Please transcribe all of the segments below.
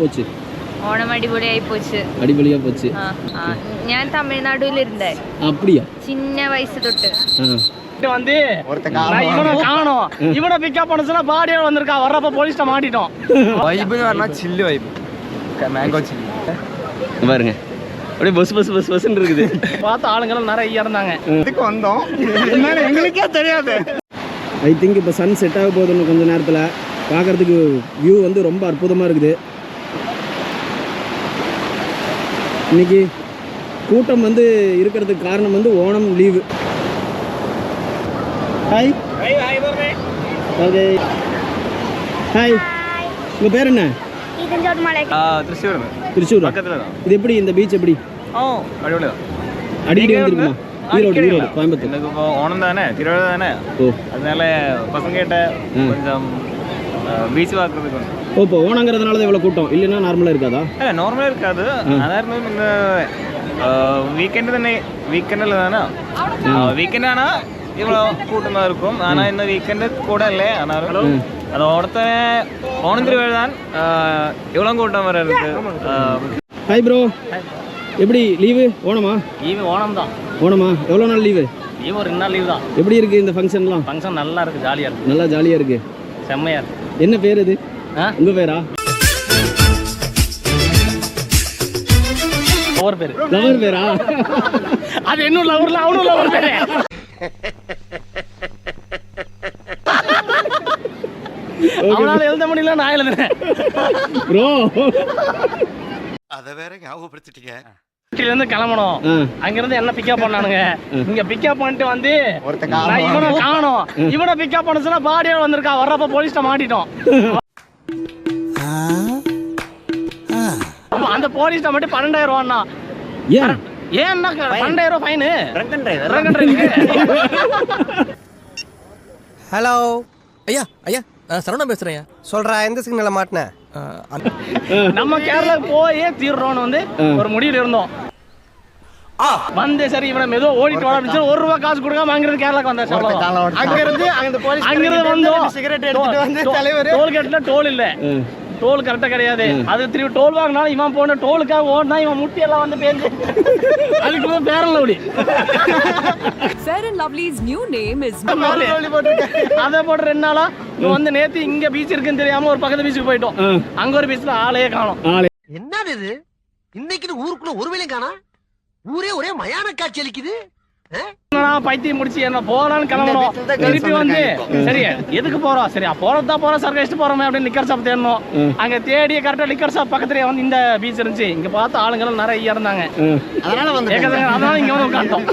போச்சு ஓணம் அடிபொலியாகி போச்சு. அடிபொலியாக போச்சு. ഞാൻ തമിഴ്നാടുവിൽ ഇരുந்தേ. அப்படியா? சின்ன வயசு தொட்டு வந்து இவனை காணோம். இவனை பிக்கப் பண்ண சொன்னா பாடியோட வந்திருக்கா. வர்றப்ப போலீஸ்ட மாட்டிட்டோம். வைப்னு வரனா சில்லு வைப். மேங்கோ சில்லு. பாருங்க. அப்படியே பஸ் பஸ் பஸ் பஸ்ன்னு இருக்குது. பார்த்த ஆளுங்களும் நிறைய இருந்தாங்க. இதுக்கு வந்தோம். என்னன்னு எங்களுக்கே தெரியாது. ஐ திங்க் இப்போ சன் செட் ஆக போகுதுன்னு கொஞ்சம் நேரத்தில் பார்க்குறதுக்கு வியூ வந்து ரொம்ப அற்புதமாக இருக்குது. இன்னைக்கு கூட்டம் வந்து இருக்கிறதுக்கு காரணம் வந்து Onam leave. Hi okay hi. உங்கள் பேர் என்ன? திருச்சூர். திருச்சூர் பக்கத்தில். இது எப்படி இந்த பீச் எப்படி? அடிக்கடி வந்துருக்குமா? ஈரோடு கோயம்புத்தூர். எனக்கு இப்போ ஓணம் தானே, திருவிழா தானே. அதனால பசங்கிட்ட கொஞ்சம் பீச் பார்க்கறதுக்கு வந்து. இப்போ ஓணங்கிறதுனால தான் இவ்வளோ கூட்டம், இல்லைன்னா நார்மலாக இருக்காதா? இல்லை நார்மலாக இருக்காது. அதாருந்தும் இந்த வீக்கெண்டு தானே, வீக்கெண்டில் தானே. வீக்கெண்ட் ஆனால் இவ்வளோ கூட்டமாக இருக்கும். ஆனால் இந்த வீக்கெண்டு கூட இல்லை. ஆனாலும் அது ஓணம் திருவிழா தான் இவ்வளோ கூட்டம் வர இருக்கு. ஹாய் ப்ரோ, எப்படி லீவு? ஓணமா? லீவு ஓணம் தான். ஓணமா? எவ்வளோ நாள் லீவு? லீவு ஒரு 2 நாள் லீவு தான். எப்படி இருக்குது இந்த ஃபங்க்ஷன்லாம்? ஃபங்க்ஷன் நல்லா இருக்குது, ஜாலியாக இருக்குது. நல்லா ஜாலியாக இருக்குது, செம்மையாக இருக்குது. என்ன பேர் இது? உங்கள் பேரா? லவர் பேர். லவர் பேரா? அது இன்னும் லவர்ல அவனும் லவர் பேரு. அவனால எழுத முடியல, நான் எழுதுறேன் ப்ரோ. அத வேற ஞாபகப்படுத்திட்டீங்க. இருந்து கிளம்பணும். அங்கிருந்து என்ன பிக்கப் பண்ணானுங்க. இங்க பிக்கப் பண்ணிட்டு வந்து இவனை காணோம். இவனை பிக்கப் பண்ண சொன்னா பாடியோட வந்திருக்கா. வர்றப்ப போலீஸ்ட மாட்டிட்டோம். அந்த போலீஸ்ட மட்டும் 12,000 ரூபான்னா. ஏன்னா 12,000 ரூபாய் ஃபைனு. ஹலோ ஐயா, ஐயா சரவணன் பேசுறேன். சொல்றா, எந்த சிக்னல்ல மாட்டின? நம்ம கேரளாக்கு போயே தீர்றோம்னு வந்து ஒரு முடிவில் இருந்தோம். வந்து சரி இவனை மெதுவா ஓடிட்டு வர அப்படின்னு ₹1 காசு கொடுக்காம அங்கிருந்து கேரளாக்கு வந்தாச்சு. அங்கிருந்து வந்தோம். சிகரெட் எடுத்துட்டு வந்து தலைவர் டோல்கேட்ல டோல் இல்ல, டோல் கரெக்டா கிடையாது. அது திருப்பி டோல் வாங்கினாலும் இவன் போன டோலுக்காக ஓடினா இவன் முட்டி எல்லாம் வந்து பேருந்து. அதுக்கு பேரன் lovely. Fair and Lovely's new name is அதை போட்டு 2 நாளா இவன் வந்து நேத்து இங்க பீச் இருக்குன்னு தெரியாம ஒரு பக்கத்து பீச்சுக்கு போயிட்டோம். அங்க ஒரு பீச்ல ஆளையே காணோம். என்னது இது? இன்னைக்கு ஊருக்குள்ள ஒரு வேளையும் காணா. ஊரே ஒரே மயான காட்சி அளிக்குது. பைத்தியம் முடிச்சு என்ன போலான்னு கிளம்பணும். திருப்பி வந்து சரி எதுக்கு போறோம், சரி போறதா போறோம், சர்க்கடிச்சுட்டு போறோமே அப்படின்னு லிக்கர் ஷாப் தேடணும். அங்க தேடி கரெக்டா லிக்கர் ஷாப் பக்கத்துலயே வந்து இந்த பீச் இருந்துச்சு. இங்க பார்த்த ஆளுங்களும் நிறைய இருந்தாங்க. அதனால இங்க வந்து உட்காந்துட்டோம்.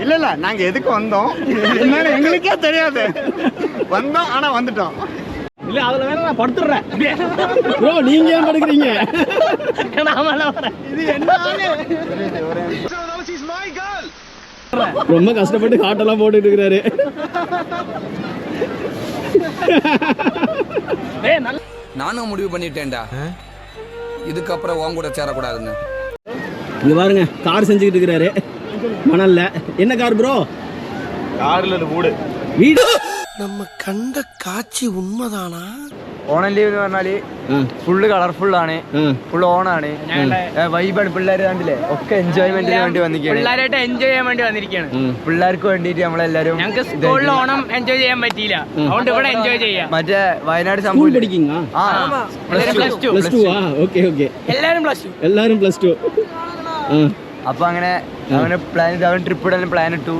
இல்ல நாங்க எதுக்கு வந்தோம் என்னன்னு எங்களுக்கே தெரியாது. வந்தோம் ஆனா வந்துட்டோம். இல்ல அதுல வேற நான் படுத்துறேன். ப்ரோ நீங்க ஏன் படுக்குறீங்க? இது என்ன ரொம்ப கஷ்டப்பட்டு காட்டெல்லாம் போட்டுட்டு இருக்கிறாரு. நானும் முடிவு பண்ணிட்டேன்டா, இதுக்கப்புறம் உன் கூட சேரக்கூடாதுன்னு. இங்க பாருங்க, கார் செஞ்சுக்கிட்டு இருக்கிறாரு மணல்ல. என்ன கார் ப்ரோ? கார்ல வீடு. வீடு நம்ம கண்ட காட்சி உண்மைதானா? ഓണം ലീവ് എന്ന് പറഞ്ഞാല് ഫുള്ള് കളർഫുൾ ആണ്, ഫുൾ ഓണാണ്, വൈബാണ്. പിള്ളേർ കണ്ടില്ലേ ഒക്കെ എൻജോയ്മെന്റിന് വേണ്ടി വന്നിരിക്കുകയാണ്. പിള്ളേരായിട്ട് എൻജോയ് ചെയ്യാൻ വേണ്ടി വന്നിരിക്കുകയാണ്. പിള്ളേർക്ക് വേണ്ടിട്ട് നമ്മളെല്ലാരും. ഞങ്ങൾക്ക് സ്കൂളിൽ ഓണം എൻജോയ് ചെയ്യാൻ പറ്റിയില്ല, അതുകൊണ്ട് ഇവിടെ എൻജോയ് ചെയ്യാം. മറ്റേ വയനാട് സംഭവം പഠിക്കുക. എല്ലാരും പ്ലസ് ടു. അപ്പൊ അങ്ങനെ അവന് പ്ലാൻ ചെയ്തു, അവൻ ട്രിപ്പ് ഇടാൻ പ്ലാൻ ഇട്ടു.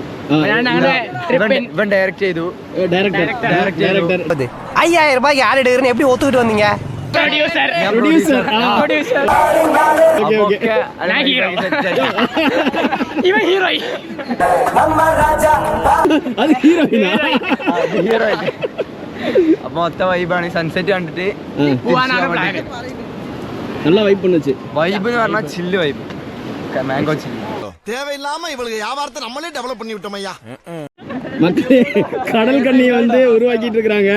ഇവൻ ഡയറക്ട് ചെയ്തു. 5000 ரூபாய்க்கு ஆள் எடுக்கிறேன்னு எப்படி ஒத்துக்கிட்டு வந்தீங்க? അപ്പൊ മൊത്തം വൈബാണ്. സൺസെറ്റ് കണ്ടിട്ട് நல்லா வைப் பண்ணுச்சு. வைப் എന്ന് പറഞ്ഞാൽ ചില്ല് വൈബ്, மேங்கோ சில்லு. தேவையில்லாம இவளுக்கு வியாபாரத்தை நம்மளே டெவலப் பண்ணி விட்டோம் ஐயா. மக்களே கடல் கண்ணியை வந்து உருவாக்கிட்டு இருக்கிறாங்க.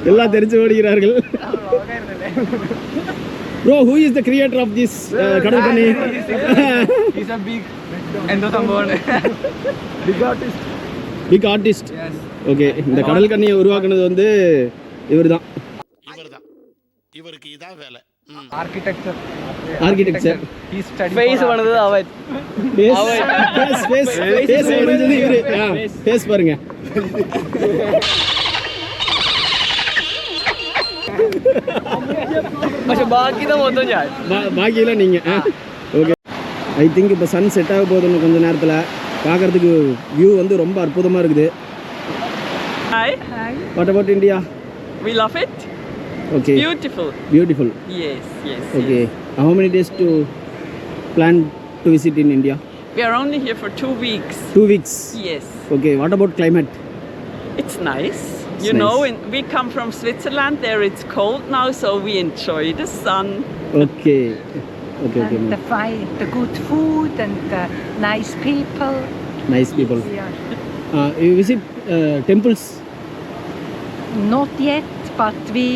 எல்லாம் தெரிஞ்சு ஓடுகிறார்கள். Bro, who is the creator of this கடல் கண்ணி? He's a big எந்த சம்பவம்? Big artist. Big artist. Yes. Okay, இந்த கடல் கண்ணியை உருவாக்குனது வந்து இவர் தான். இவருக்கு இதான் வேலை. ஆர்கிடெக்சர் ஃபேஸ் பண்ணது அவன். ஃபேஸ் பாருங்க. பாக்கி தான் மொத்தம் ஞான். பாக்கியெல்லாம் நீங்கள். ஓகே, ஐ திங்க் இப்போ சன் செட் ஆக போகுது இன்னும் கொஞ்சம் நேரத்தில். பார்க்குறதுக்கு வியூ வந்து ரொம்ப அற்புதமாக இருக்குது. Hi. What about India? We love it. Okay, beautiful. Yes. Okay, how many days to plan to visit in India? We are only here for 2 weeks. 2 weeks. Yes. Okay, what about climate? It's nice. It's You know, nice. we come from Switzerland. There it's cold now, so we enjoy the sun. Okay. And the good food and the nice people. Nice people. Yeah. You visit temples? Not yet, but we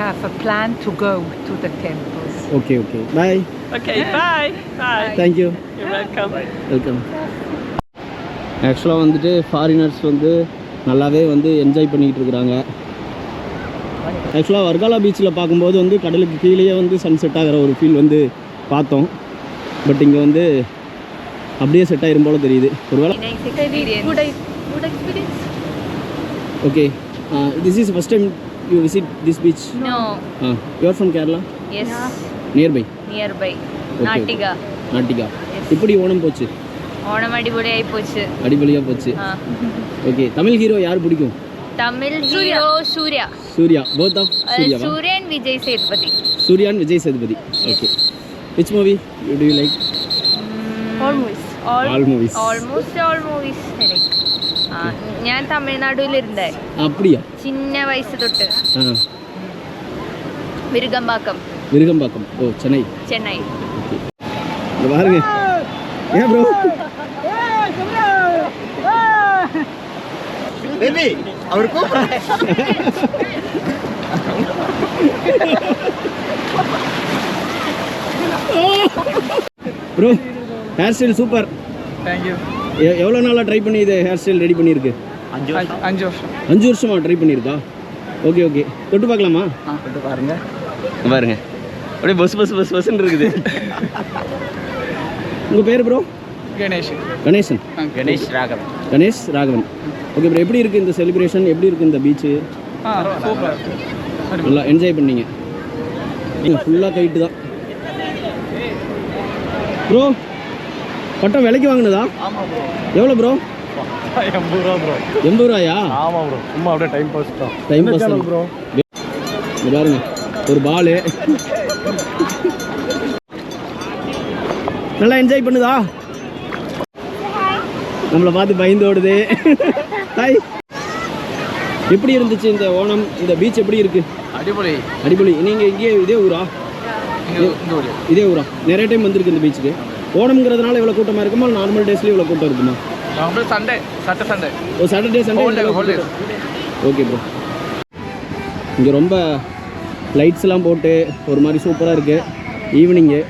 have a plan to go to the temples. Okay. Bye. Okay, bye. Thank you. You're welcome. Welcome. ஆக்சுவலாக வந்துட்டு foreigners வந்து நல்லாவே வந்து enjoy பண்ணிக்கிட்டு இருக்கிறாங்க. ஆக்சுவலாக வர்காலா பீச்சில் பார்க்கும்போது வந்து கடலுக்கு கீழேயே வந்து சன் செட் ஆகிற ஒரு ஃபீல் வந்து பார்த்தோம். பட் இங்கே வந்து அப்படியே செட் ஆயிரும் போல தெரியுது. ஒருவேளை Good experience. Okay, this is first time you visit this beach? No. You are from Kerala? Yes. Nearby? Nearby. Natika. எப்படி ஓணம் போச்சு? ஓணம் அடிபொலியாகி போச்சு. அடிபொலியாக போச்சு. ஓகே, தமிழ் ஹீரோ யார் பிடிக்கும்? Tamil hero Surya. Both of Surya. Surya and Vijay Sethupathi. Surya and Vijay Sethupathi. Okay. Which movie do you like? All movies. Almost all movies I like. ഞാൻ തമിഴ്നാടുവിലിരുന്നേ. அப்படியா? சின்ன வயசு தொட்டு. விருகம்பாக்கம். ஓ, சென்னை. ஓகே, இங்க பாருங்க. ஏன் ப்ரோ? பேபி அவர் கூப்பிடுறாரு. Bro, hair style super. Thank you. எவ்வளோ நாளாக ட்ரை பண்ணி இது ஹேர் ஸ்டைல் ரெடி பண்ணியிருக்கு? 5 வருஷம். 5 வருஷமா ட்ரை பண்ணியிருக்கா? ஓகே, தொட்டு பார்க்கலாமா? தொட்டு பாருங்க. அப்படியே பஸ்ன்னு இருக்குது. உங்கள் பேர் bro? Ganesan. Ganesh Raghavan. Okay bro, எப்படி இருக்குது இந்த செலிப்ரேஷன்? எப்படி இருக்குது இந்த பீச்சு? சூப்பர். நல்லா என்ஜாய் பண்ணீங்க? ஃபுல்லாக கைட்டு தான் ப்ரோ. பட்டம் விலைக்கு வாங்கினதா? ஆமாம் ப்ரோ. எவ்வளோ ப்ரோ? 80 ரூபா ப்ரோ. 80 ரூபாயா? ஆமாம் ப்ரோ, சும்மா அப்படியே டைம் பாஸ் ப்ரோ. பாருங்க, ஒரு பாலு. நல்லா என்ஜாய் பண்ணுதா? நம்மளை பார்த்து பயந்து ஓடுது. ஹாய், எப்படி இருந்துச்சு இந்த ஓணம்? இந்த பீச் எப்படி இருக்கு? அடிப்பொலி. நீங்கள் இங்கே இதே ஊரா? நிறைய டைம் வந்திருக்கு இந்த பீச்சுக்கு. ஓணம்ங்கிறதுனால இவ்வளோ கூட்டமாக இருக்குமா? நார்மல் டேஸ்லேயும் இவ்வளோ கூட்டம் இருக்குமா? சண்டே. ஓ, சாட்டர்டே சண்டே. Okay bro. இங்கே ரொம்ப லைட்ஸ்லாம் போட்டு ஒரு மாதிரி சூப்பராக இருக்குது. ஈவினிங்கு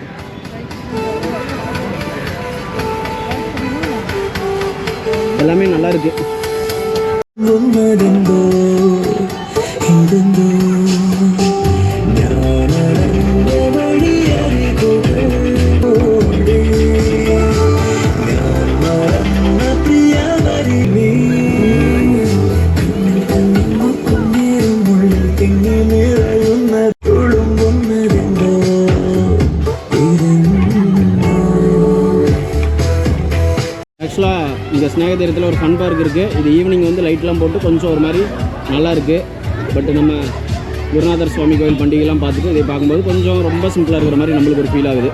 எல்லாமே நல்லா இருக்கு. ஆக்சுவலாக இங்கே ஸ்நேகதீரத்தில் ஒரு ஃபன் பார்க் இருக்குது. இது ஈவினிங் வந்து லைட்லாம் போட்டு கொஞ்சம் ஒரு மாதிரி நல்லா இருக்குது. பட் நம்ம குருநாதர் சுவாமி கோயில் பண்டிகைலாம் பார்த்துட்டு இதை பார்க்கும்போது கொஞ்சம் ரொம்ப சிம்பிளாக இருக்கிற மாதிரி நம்மளுக்கு ஒரு ஃபீல் ஆகுது.